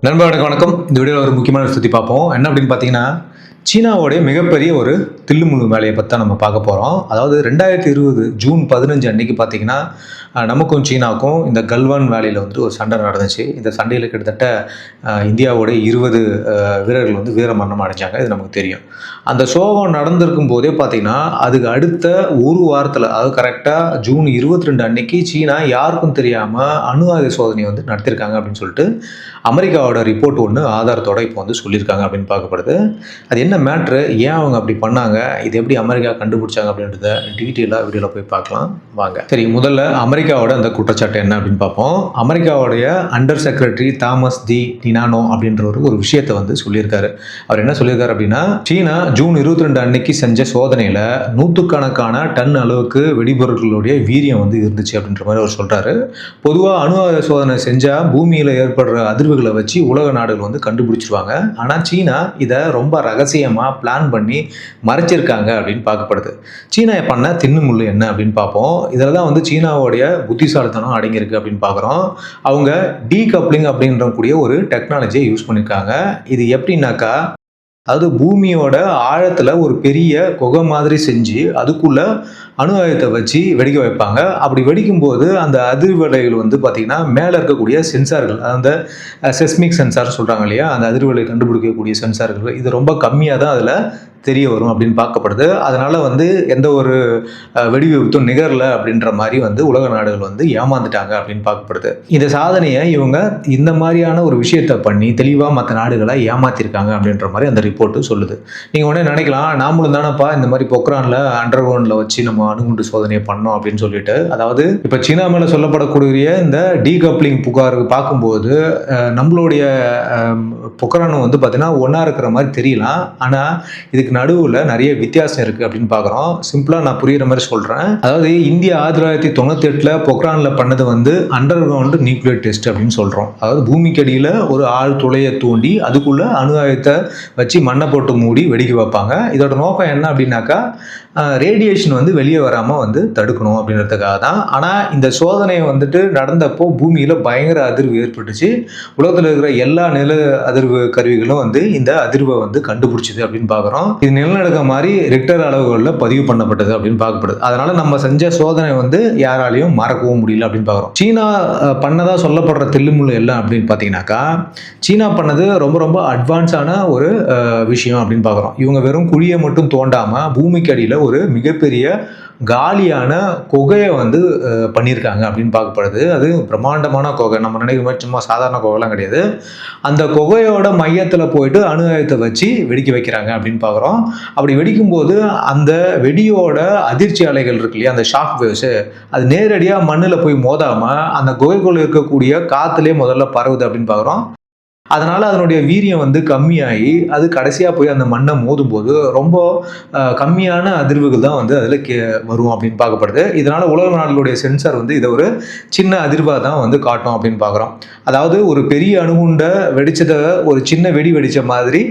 நண்பர்களுக்கு வணக்கம். இந்த வீடியோவில் ஒரு முக்கியமான விஷயத்தை பார்ப்போம். என்ன அப்படின்னு பார்த்தீங்கன்னா, சீனாவுடைய மிகப்பெரிய ஒரு தில்லுமுல்லு வேலையை பற்றி தான் நம்ம பார்க்க போகிறோம். அதாவது 2020 ஜூன் 15 அன்னைக்கு பார்த்தீங்கன்னா, நமக்கும் சீனாவுக்கும் இந்த கல்வான் வேலியில் வந்து ஒரு சண்டை நடந்துச்சு. இந்த சண்டையில் கிட்டத்தட்ட இந்தியாவுடைய 20 வீரர்கள் வந்து வீரமரணம் அடைஞ்சாங்க. இது நமக்கு தெரியும். அந்த சோகம் நடந்திருக்கும் போதே பார்த்தீங்கன்னா, அதுக்கு அடுத்த ஒரு வாரத்தில், அதாவது கரெக்டாக ஜூன் 22 அன்னைக்கு சீனா யாருக்கும் தெரியாமல் அணு ஆயுத சோதனை வந்து நடத்தியிருக்காங்க அப்படின்னு சொல்லிட்டு அமெரிக்காவோட ரிப்போர்ட் ஒன்று ஆதாரத்தோட இப்போ வந்து சொல்லியிருக்காங்க அப்படின்னு பார்க்கப்படுது. அது என்ன மேட்ரு, ஏன் அவங்க அப்படி பண்ணாங்க, இது எப்படி அமெரிக்கா கண்டுபிடிச்சாங்க அப்படின்றத டீட்டெயிலாக வீடியோவில் போய் பார்க்கலாம் வாங்க. சரி, முதல்ல அமெரிக்காவோட அந்த குற்றச்சாட்டு என்ன அப்படின்னு பார்ப்போம். அமெரிக்காவுடைய அண்டர் செக்ரட்டரி தாமஸ் டி டினானோ அப்படின்றவர் ஒரு விஷயத்தை வந்து சொல்லியிருக்காரு. அவர் என்ன சொல்லியிருக்காரு அப்படின்னா, சீனா ஜூன் 22 அன்னைக்கு செஞ்ச சோதனையில் நூற்றுக்கணக்கான டன் அளவுக்கு வெடிபொருட்களுடைய வீரியம் வந்து இருந்துச்சு அப்படின்ற மாதிரி அவர் சொல்கிறாரு. பொதுவாக அணு ஆயுத சோதனை செஞ்சால் பூமியில் ஏற்படுற அதிர்வுகளை வச்சு உலக நாடுகள் வந்து கண்டுபிடிச்சிருவாங்க. ஆனால் சீனா இதை ரொம்ப ரகசியமாக பிளான் பண்ணி மறைச்சிருக்காங்க அப்படின்னு பார்க்கப்படுது. சீனா பண்ண தின்னுமுள்ளு என்ன அப்படின்னு பார்ப்போம். இதில் தான் வந்து சீனாவுடைய புத்திசாலித்தனம் அடங்கியிருக்கு அப்படின்னு பார்க்குறோம். அவங்க டீகப்ளிங் அப்படின்ற கூடிய ஒரு டெக்னாலஜியை யூஸ் பண்ணியிருக்காங்க. இது எப்படின்னாக்கா, அதாவது பூமியோட ஆழத்தில் ஒரு பெரிய குகை மாதிரி செஞ்சு அதுக்குள்ள அணு ஆயுதத்தை வச்சு வெடிக்க வைப்பாங்க. அப்படி வெடிக்கும்போது அந்த அதிர்வலைகள் வந்து பார்த்திங்கன்னா மேலே இருக்கக்கூடிய சென்சார்கள், அந்த செஸ்மிக் சென்சார் சொல்கிறாங்க இல்லையா, அந்த அதிர்வலை கண்டுபிடிக்கக்கூடிய சென்சார்கள் இது ரொம்ப கம்மியாக தான் அதில் தெரிய வரும் அப்படின்னு பார்க்கப்படுது. அதனால் வந்து எந்த ஒரு வெடி விபத்தும் நிகரலை அப்படின்ற மாதிரி வந்து உலக நாடுகள் வந்து ஏமாந்துட்டாங்க அப்படின்னு பார்க்கப்படுது. இந்த சாதனையை இவங்க இந்த மாதிரியான ஒரு விஷயத்தை பண்ணி தெளிவாக மற்ற நாடுகளை ஏமாத்திருக்காங்க அப்படின்ற மாதிரி அந்த ரிப்போர்ட்டு சொல்லுது. நீங்கள் உடனே நினைக்கலாம், நாமளும் தானப்பா இந்த மாதிரி பொக்ரானில் அண்டர் கிரவுண்டில் வச்சு நம்ம அணுகுண்டு சோதனையை பண்ணோம் அப்படின்னு சொல்லிட்டு. அதாவது இப்போ சீனா மேலே சொல்லப்படக்கூடிய இந்த டீகப்ளிங் புகார் பார்க்கும்போது நம்மளுடைய பொக்ரானும் வந்து பார்த்தீங்கன்னா ஒன்றா இருக்கிற மாதிரி தெரியலாம். ஆனால் இதுக்கு நடுவில் நிறைய வித்தியாசம் இருக்குது அப்படின்னு பார்க்குறோம். சிம்பிளாக நான் புரிகிற மாதிரி சொல்கிறேன். அதாவது இந்தியா 1998 பொக்ரானில் பண்ணது வந்து அண்டர் கிரவுண்டு நியூக்ளியர் டெஸ்ட் அப்படின்னு சொல்கிறோம். அதாவது பூமிக்கு அடியில் ஒரு ஆழ் துளையை தோண்டி அதுக்குள்ளே அணு ஆயுதத்தை வச்சு மண்ணை போட்டு மூடி வெடிக்க வைப்பாங்க. இதோட நோக்கம் என்ன அப்படின்னாக்கா, ரேடியேஷன் வந்து வெளியே வராமல் வந்து தடுக்கணும் அப்படின்றதுக்காக தான். ஆனால் இந்த சோதனை வந்துட்டு நடந்தப்போ பூமியில் பயங்கர அதிர்வு ஏற்பட்டுச்சு. உலகத்தில் இருக்கிற எல்லா நில அதிர்வு கருவிகளும் வந்து இந்த அதிர்வை வந்து கண்டுபிடிச்சிது அப்படின்னு பார்க்குறோம். இது நிலநடுக்க மாதிரி ரிக்டர் அளவுகளில் பதிவு பண்ணப்பட்டது அப்படின்னு பார்க்கப்படுது. அதனால நம்ம செஞ்ச சோதனை வந்து யாராலையும் மறக்கவும் முடியல அப்படின்னு பார்க்குறோம். சீனா பண்ணதா சொல்லப்படுற தில்லுமுள்ளு எல்லாம் அப்படின்னு பார்த்தீங்கன்னாக்கா, சீனா பண்ணது ரொம்ப ரொம்ப அட்வான்ஸான ஒரு விஷயம் அப்படின்னு பார்க்குறோம். இவங்க வெறும் குழியை மட்டும் தோண்டாமல் பூமிக்கு அடியில் ஒரு மிகப்பெரிய காலியான குகையை வந்து பண்ணியிருக்காங்க அப்படின்னு பார்க்கப்படுது. அது பிரம்மாண்டமான குகை, நம்ம நினைக்கிற மாதிரி சும்மா சாதாரண குகைலாம் கிடையாது. அந்த குகையோட மையத்தில் போயிட்டு அணு ஆயுதத்தை வச்சு வெடிக்க வைக்கிறாங்க அப்படின்னு பார்க்குறோம். அப்படி வெடிக்கும்போது அந்த வெடியோட அதிர்ச்சி அலைகள் இருக்கு இல்லையா, அந்த ஷாக் வேவ்ஸு, அது நேரடியாக மண்ணில் போய் மோதாமல் அந்த குகைக்குள்ளே இருக்கக்கூடிய காற்றுலேயே முதல்ல பரவுது அப்படின்னு பார்க்குறோம். அதனால் அதனுடைய வீரியம் வந்து கம்மியாகி அது கடைசியாக போய் அந்த மண்ணை மோதும்போது ரொம்ப கம்மியான அதிர்வுகள் தான் வந்து அதில் வரும் அப்படின்னு பார்க்கப்படுது. இதனால் உலக நாடுகளுடைய சென்சார் வந்து இதை ஒரு சின்ன அதிர்வாக தான் வந்து காட்டும் அப்படின்னு பார்க்குறோம். அதாவது ஒரு பெரிய அணுகுண்டை வெடிச்சதை ஒரு சின்ன வெடி வெடித்த மாதிரி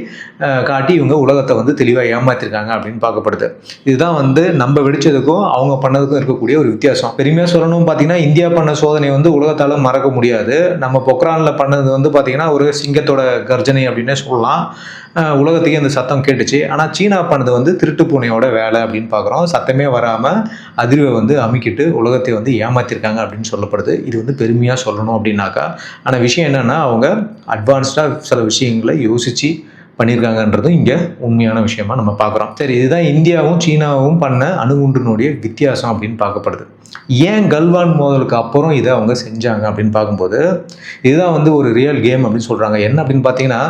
காட்டி இவங்க உலகத்தை வந்து தெளிவாக ஏமாற்றிருக்காங்க அப்படின்னு பார்க்கப்படுது. இதுதான் வந்து நம்ம வெடிச்சதுக்கும் அவங்க பண்ணதுக்கும் இருக்கக்கூடிய ஒரு வித்தியாசம். பெருமையாக சொல்லணும் பார்த்தீங்கன்னா, இந்தியா பண்ண சோதனை வந்து உலகத்தால் மறக்க முடியாது. நம்ம பொக்ரானில் பண்ணது வந்து பார்த்தீங்கன்னா ஒரு சிங்கத்தோட கர்ஜனை அப்படின்னே சொல்லலாம். உலகத்துக்கே அந்த சத்தம் கேட்டுச்சு. ஆனால் சீனா பண்ணது வந்து திருட்டு பூனையோட வேலை அப்படின்னு பார்க்குறோம். சத்தமே வராமல் அதிர்வை வந்து அமுக்கிட்டு உலகத்தை வந்து ஏமாற்றிருக்காங்க அப்படின்னு சொல்லப்படுது. இது வந்து பெருமையாக சொல்லணும் அப்படின்னாக்கா. ஆனால் விஷயம் என்னென்னா, அவங்க அட்வான்ஸ்டாக சில விஷயங்களை யோசித்து பண்ணியிருக்காங்கன்றதும் இங்கே உண்மையான விஷயமா நம்ம பார்க்குறோம். சரி, இதுதான் இந்தியாவும் சீனாவும் பண்ண அணுகுண்டினுடைய வித்தியாசம் அப்படின்னு பார்க்கப்படுது. ஏன் கல்வான் மோதலுக்கு அப்புறம் இதை அவங்க செஞ்சாங்க அப்படின்னு பார்க்கும்போது, இதுதான் வந்து ஒரு ரியல் கேம் அப்படின்னு சொல்கிறாங்க. என்ன அப்படின்னு பார்த்தீங்கன்னா,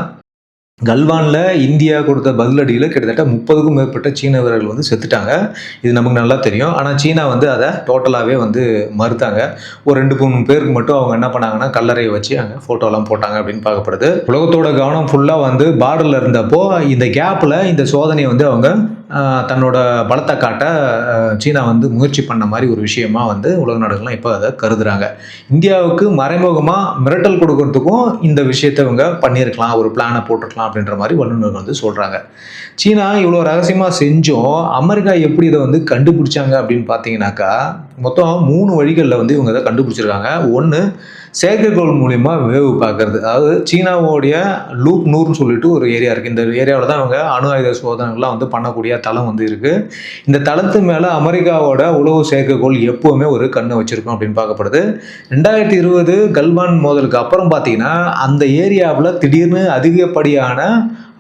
கல்வானில் இந்தியா கொடுத்த பதிலடியில் கிட்டத்தட்ட 30க்கும் மேற்பட்ட சீன வீரர்கள் வந்து செத்துட்டாங்க. இது நமக்கு நல்லா தெரியும். ஆனால் சீனா வந்து அதை டோட்டலாகவே வந்து மறுத்தாங்க. ஒரு 2-3 பேருக்கு மட்டும் அவங்க என்ன பண்ணாங்கன்னா, கல்லறையை வச்சு அங்கே ஃபோட்டோலாம் போட்டாங்க அப்படின்னு பார்க்கப்படுது. உலகத்தோட கவனம் ஃபுல்லாக வந்து பார்டரில் இருந்தப்போ இந்த கேப்பில் இந்த சோதனையை வந்து அவங்க தன்னோட பலத்தை காட்ட சீனா வந்து முயற்சி பண்ண மாதிரி ஒரு விஷயமா வந்து உலக நாடுகள்லாம் இப்போ அதை கருதுகிறாங்க. இந்தியாவுக்கு மறைமுகமாக மிரட்டல் கொடுக்கறதுக்கும் இந்த விஷயத்தை இவங்க பண்ணியிருக்கலாம், ஒரு பிளானை போட்டிருக்கலாம் அப்படின்ற மாதிரி வல்லுநர்கள் வந்து சொல்கிறாங்க. சீனா இவ்வளோ ரகசியமாக செஞ்சும் அமெரிக்கா எப்படி இதை வந்து கண்டுபிடிச்சாங்க அப்படின்னு பார்த்தீங்கன்னாக்கா, மொத்தம் 3 வழிகளில் வந்து இவங்க இதை கண்டுபிடிச்சிருக்காங்க. ஒன்று, செயற்கைக்கோள் மூலிமா வேவு பார்க்கறது. அதாவது சீனாவோடைய லூப் நூறுன்னு சொல்லிட்டு ஒரு ஏரியா இருக்குது. இந்த ஏரியாவில் தான் அவங்க அணு ஆயுத சோதனைகள்லாம் வந்து பண்ணக்கூடிய தளம் வந்து இருக்குது. இந்த தளத்து மேலே அமெரிக்காவோட உளவு செயற்கைக்கோள் எப்போவுமே ஒரு கண்ணை வச்சுருக்கோம் அப்படின்னு பார்க்கப்படுது. 2020 கல்வான் மோதலுக்கு அப்புறம் பார்த்தீங்கன்னா அந்த ஏரியாவில் திடீர்னு அதிகப்படியான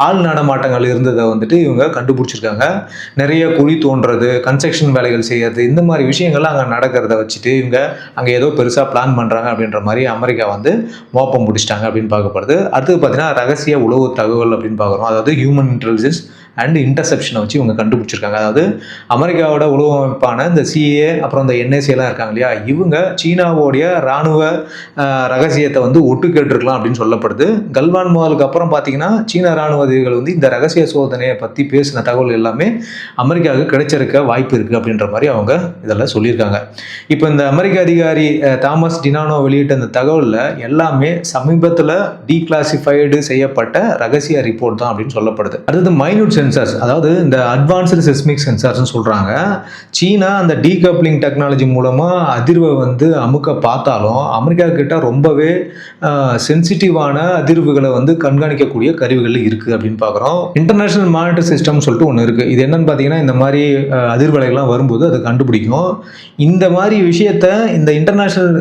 ஆள் நடமாட்டங்கள் இருந்ததை வந்துட்டு இவங்க கண்டுபிடிச்சிருக்காங்க. நிறைய குழி தோண்டுறது, கன்ஸ்ட்ரக்ஷன் வேலைகள் செய்யறது, இந்த மாதிரி விஷயங்கள்லாம் அங்கே நடக்கிறத வச்சுட்டு இவங்க அங்கே ஏதோ பெருசாக பிளான் பண்ணுறாங்க அப்படின்ற மாதிரி அமெரிக்கா வந்து மோப்பம் பிடிச்சிட்டாங்க அப்படின்னு பார்க்கப்படுது. அடுத்தது பார்த்தீங்கன்னா ரகசிய உளவு தகவல் அப்படின்னு பார்க்குறோம். அதாவது ஹியூமன் இன்டெலிஜென்ஸ் அண்ட் இன்டர்செப்ஷனை வச்சு இவங்க கண்டுபிடிச்சிருக்காங்க. அதாவது அமெரிக்காவோட உளவு அமைப்பான இந்த சிஏ அப்புறம் இந்த என்எஸ்ஏ எல்லாம் இருக்காங்க இல்லையா, இவங்க சீனாவோடைய இராணுவ ரகசியத்தை வந்து ஒட்டு கேட்டிருக்கலாம் அப்படின்னு சொல்லப்படுது. கல்வான் மோதலுக்கு அப்புறம் பார்த்தீங்கன்னா சீன இராணுவ அதிகாரிகள் வந்து இந்த ரகசிய சோதனையை பற்றி பேசின தகவல் எல்லாமே அமெரிக்காவுக்கு கிடைச்சிருக்க வாய்ப்பு இருக்குது அப்படின்ற மாதிரி அவங்க இதெல்லாம் சொல்லியிருக்காங்க. இப்போ இந்த அமெரிக்க அதிகாரி தாமஸ் டினானோ வெளியிட்ட இந்த தகவலில் எல்லாமே சமீபத்தில் டீக்ளாசிஃபைடு செய்யப்பட்ட ரகசிய ரிப்போர்ட் தான் அப்படின்னு சொல்லப்படுது. அடுத்தது மைன்யூட் சென்சார்ஸ், அதாவது இந்த அட்வான்ஸ்டு செஸ்மிக் சென்சார்ஸ்னு சொல்கிறாங்க. சீனா அந்த டீகப்ளிங் டெக்னாலஜி மூலமாக அதிர்வை வந்து அமுக்க பார்த்தாலும் அமெரிக்கா கிட்ட ரொம்பவே சென்சிட்டிவான அதிர்வுகளை வந்து கண்காணிக்கக்கூடிய கருவிகள் இருக்குது அப்படின்னு பார்க்குறோம். இன்டர்நேஷனல் மானிட்டர் சிஸ்டம் சொல்லிட்டு ஒன்று இருக்குது. இது என்னன்னு பார்த்தீங்கன்னா இந்த மாதிரி அதிர்வலைகள்லாம் வரும்போது அதை கண்டுபிடிக்கும். இந்த மாதிரி விஷயத்த இந்த இன்டர்நேஷனல்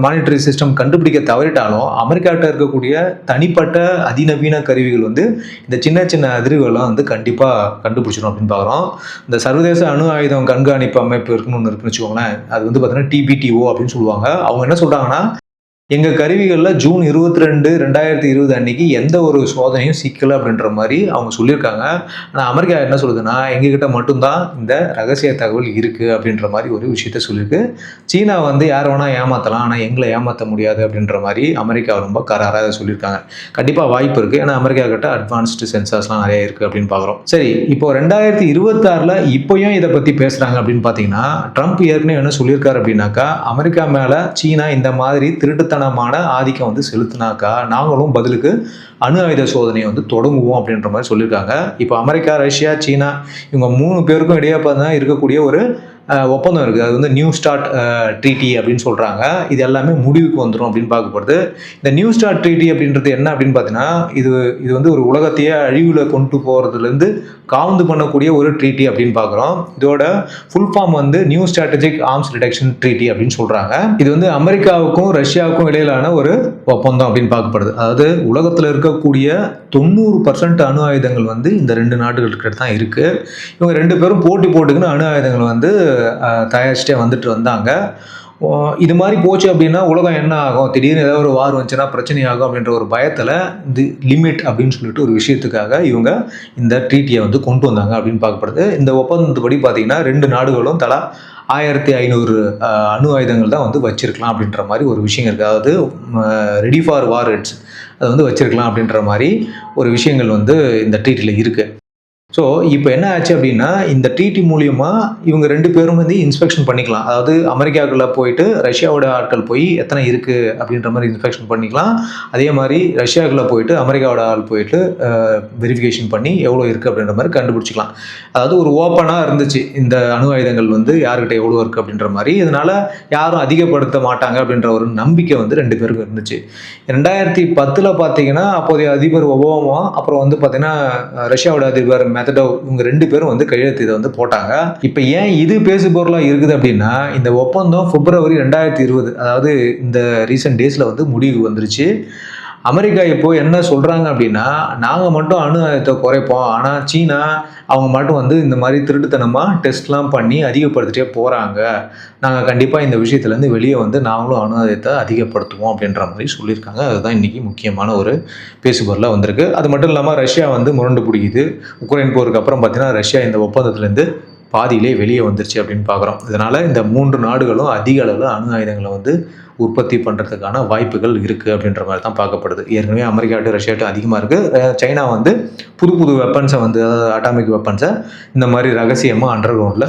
மானிட்டரி சிஸ்டம் கண்டுபிடிக்க தவறிட்டாலும் அமெரிக்காட்ட இருக்கக்கூடிய தனிப்பட்ட அதிநவீன கருவிகள் வந்து இந்த சின்ன சின்ன அதிர்வுகள்லாம் வந்து கண்டிப்பாக கண்டுபிடிச்சிடும் அப்படின்னு பார்க்குறோம். இந்த சர்வதேச அணு ஆயுதம் கண்காணிப்பு அமைப்பு இருக்குன்னு ஒன்று இருக்குன்னு வச்சுக்கோங்களேன். அது வந்து பார்த்தீங்கன்னா டிபிடிஓ அப்படின்னு சொல்லுவாங்க. அவங்க என்ன சொல்கிறாங்கன்னா, எங்கள் கருவிகளில் ஜூன் 22, 2020 அன்னைக்கு எந்த ஒரு சோதனையும் சிக்கலை அப்படின்ற மாதிரி அவங்க சொல்லியிருக்காங்க. ஆனால் அமெரிக்கா என்ன சொல்லுதுன்னா, எங்ககிட்ட மட்டும்தான் இந்த ரகசிய தகவல் இருக்குது அப்படின்ற மாதிரி ஒரு விஷயத்த சொல்லியிருக்கு. சீனா வந்து யார் வேணால் ஏமாற்றலாம், ஆனால் எங்களை ஏமாற்ற முடியாது அப்படின்ற மாதிரி அமெரிக்கா ரொம்ப கராராக சொல்லியிருக்காங்க. கண்டிப்பாக வாய்ப்பு இருக்குது, ஏன்னா அமெரிக்கா கிட்ட அட்வான்ஸ்டு சென்சார்ஸ்லாம் நிறைய இருக்குது அப்படின்னு பார்க்குறோம். சரி, இப்போ 2026 இப்போயும் இதை பற்றி பேசுகிறாங்க அப்படின்னு பார்த்தீங்கன்னா, ட்ரம்ப் ஏற்கனவே என்ன சொல்லியிருக்காரு அப்படின்னாக்கா, அமெரிக்கா மேலே சீனா இந்த மாதிரி திருட்டுத்தனமான ஆதிக்கம் வந்து செலுத்தினாக்கா நாங்களும் பதிலுக்கு அணு ஆயுத சோதனையை வந்து தொடங்குவோம் அப்படின்ற மாதிரி சொல்லியிருக்காங்க. இப்போ அமெரிக்கா, ரஷ்யா, சீனா இவங்க 3 பேருக்கும் இடையே பார்த்தா இருக்கக்கூடிய ஒரு ஒப்பந்தம் இருக்குது. அது வந்து நியூ ஸ்டார்ட் ட்ரீட்டி அப்படின்னு சொல்கிறாங்க. இது எல்லாமே முடிவுக்கு வந்துடும் அப்படின்னு பார்க்கப்படுது. இந்த நியூ ஸ்டார்ட் ட்ரீட்டி அப்படின்றது என்ன அப்படின்னு பார்த்தீங்கன்னா, இது வந்து ஒரு உலகத்தையே அழிவில் கொண்டு போகிறதுலேருந்து காவுந்து பண்ணக்கூடிய ஒரு ட்ரீட்டி அப்படின்னு பார்க்குறோம். இதோட ஃபுல் ஃபார்ம் வந்து new strategic arms reduction treaty அப்படின்னு சொல்கிறாங்க. இது வந்து அமெரிக்காவுக்கும் ரஷ்யாவுக்கும் இடையிலான ஒரு ஒப்பந்தம் அப்படின்னு பார்க்கப்படுது. அதாவது உலகத்தில் இருக்கக்கூடிய 90% அணு ஆயுதங்கள் வந்து இந்த 2 நாடுகளுக்கிட்ட தான் இருக்குது. இவங்க 2 பேரும் போட்டி போட்டுக்குன்னு அணு ஆயுதங்கள் வந்து தயாரிச்சுட்டே வந்துட்டு வந்தாங்க. இது மாதிரி போச்சு அப்படின்னா உலகம் என்ன ஆகும், திடீர்னு ஏதாவது ஒரு வார் வந்துச்சுன்னா பிரச்சனை ஆகும் அப்படின்ற ஒரு பயத்தில் இந்த லிமிட் அப்படின்னு சொல்லிட்டு ஒரு விஷயத்துக்காக இவங்க இந்த ட்ரீட்டியை வந்து கொண்டு வந்தாங்க அப்படின்னு பார்க்கப்படுது. இந்த ஒப்பந்தப்படி பார்த்தீங்கன்னா 2 நாடுகளும் தலா 1500 அணு ஆயுதங்கள் தான் வந்து வச்சிருக்கலாம் அப்படின்ற மாதிரி ஒரு விஷயம் இருக்குது. அதாவது ரெடி ஃபார் வார் ஹெட்ஸ் அதை வந்து வச்சிருக்கலாம் அப்படின்ற மாதிரி ஒரு விஷயங்கள் வந்து இந்த ட்ரீட்டியில் இருக்குது. ஸோ இப்போ என்ன ஆச்சு அப்படின்னா, இந்த ட்ரீட்டி மூலியமாக இவங்க 2 பேரும் வந்து இன்ஸ்பெக்ஷன் பண்ணிக்கலாம். அதாவது அமெரிக்காவுக்குள்ளே போயிட்டு ரஷ்யாவோட ஆட்கள் போய் எத்தனை இருக்குது அப்படின்ற மாதிரி இன்ஸ்பெக்ஷன் பண்ணிக்கலாம். அதே மாதிரி ரஷ்யாவுக்குள்ளே போயிட்டு அமெரிக்காவோட ஆள் போயிட்டு வெரிஃபிகேஷன் பண்ணி எவ்வளோ இருக்குது அப்படின்ற மாதிரி கண்டுபிடிச்சிக்கலாம். அதாவது ஒரு ஓப்பனாக இருந்துச்சு இந்த அணு ஆயுதங்கள் வந்து யார்கிட்ட எவ்வளோ இருக்குது அப்படின்ற மாதிரி. இதனால் யாரும் அதிகப்படுத்த மாட்டாங்க அப்படின்ற ஒரு நம்பிக்கை வந்து 2 பேருக்கும் இருந்துச்சு. 2010 பார்த்தீங்கன்னா அப்போதைய அதிபர் ஒபாமா, அப்புறம் வந்து பார்த்தீங்கன்னா ரஷ்யாவோட அதிபர் மெதடோவ், இவங்க 2 பேரும் வந்து கையெழுத்து இதை வந்து போட்டாங்க. இப்போ ஏன் இது பேசு பொருளாக இருக்குது அப்படின்னா, இந்த ஒப்பந்தம் பிப்ரவரி 2020, அதாவது இந்த ரீசெண்ட் டேஸில் வந்து முடிவுக்கு வந்துருச்சு. அமெரிக்கா இப்போ என்ன சொல்கிறாங்க அப்படின்னா, நாங்கள் மட்டும் அணு ஆயுதத்தை குறைப்போம், ஆனால் சீனா அவங்க மட்டும் வந்து இந்த மாதிரி திருட்டுத்தனமாக டெஸ்ட்லாம் பண்ணி அதிகப்படுத்திட்டே போகிறாங்க. நாங்கள் கண்டிப்பாக இந்த விஷயத்துலேருந்து வெளியே வந்து நாங்களும் அணு ஆயுதத்தை அதிகப்படுத்துவோம் அப்படின்ற மாதிரி சொல்லியிருக்காங்க. அதுதான் இன்றைக்கி முக்கியமான ஒரு பேசுபொருளாக வந்திருக்கு. அது மட்டும் இல்லாமல் ரஷ்யா வந்து முரண்டு பிடிக்குது. உக்ரைன் போருக்கு அப்புறம் பார்த்தீங்கன்னா ரஷ்யா இந்த ஒப்பந்தத்துலேருந்து பாதியிலே வெளியே வந்துருச்சு அப்படின்னு பார்க்குறோம். இதனால் இந்த 3 நாடுகளும் அதிக அளவில் அணு ஆயுதங்களை வந்து உற்பத்தி பண்ணுறதுக்கான வாய்ப்புகள் இருக்குது அப்படின்ற மாதிரி தான் பார்க்கப்படுது. ஏற்கனவே அமெரிக்காட்டு ரஷ்யாட்டு அதிகமாக இருக்குது. சைனா வந்து புது புது வெப்பன்ஸை வந்து, அதாவது அட்டாமிக் வெப்பன்ஸை இந்த மாதிரி ரகசியமாக அண்டர் கிரவுண்டில்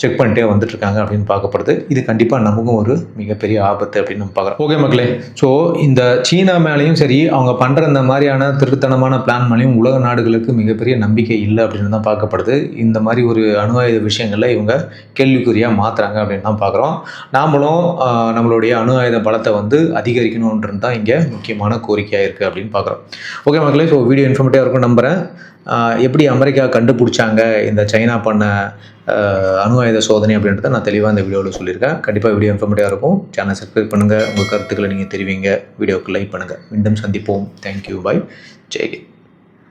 செக் பண்ணிட்டே வந்துட்டுருக்காங்க அப்படின்னு பார்க்கப்படுது. இது கண்டிப்பாக நமக்கும் ஒரு மிகப்பெரிய ஆபத்து அப்படின்னு நம்ம பார்க்குறோம். ஓகே மக்களே, ஸோ இந்த சீனா மேலேயும் சரி, அவங்க பண்ணுற இந்த மாதிரியான திருட்டுத்தனமான பிளான் மேலேயும் உலக நாடுகளுக்கு மிகப்பெரிய நம்பிக்கை இல்லை அப்படின்னு தான் பார்க்கப்படுது. இந்த மாதிரி ஒரு அணு ஆயுத விஷயங்களில் இவங்க கேள்விக்குறியாக மாற்றுறாங்க அப்படின்னு தான் பார்க்குறோம். நாமளும் நம்மளுடைய அணு ஆயுத பலத்தை வந்து அதிகரிக்கணுன்றது தான் இங்கே முக்கியமான கோரிக்கையாக இருக்குது அப்படின்னு பார்க்குறோம். ஓகே மக்களே, ஸோ வீடியோ இன்ஃபர்மேட்டிவாக இருக்கும் நம்புகிறேன். எப்படி அமெரிக்கா கண்டுபிடிச்சாங்க இந்த சைனா பண்ண அணு ஆயுத சோதனை அப்படின்றத நான் தெளிவாக இந்த வீடியோவில் சொல்லியிருக்கேன். கண்டிப்பாக வீடியோ இன்ஃபர்மேட்டிவாக இருக்கும். சேனல் சப்ஸ்கிரைப் பண்ணுங்கள், உங்கள் கருத்துக்களை நீங்கள் தெரிவிங்க, வீடியோவுக்கு லைக் பண்ணுங்கள். மீண்டும் சந்திப்போம். Thank you, bye, Jai Hind.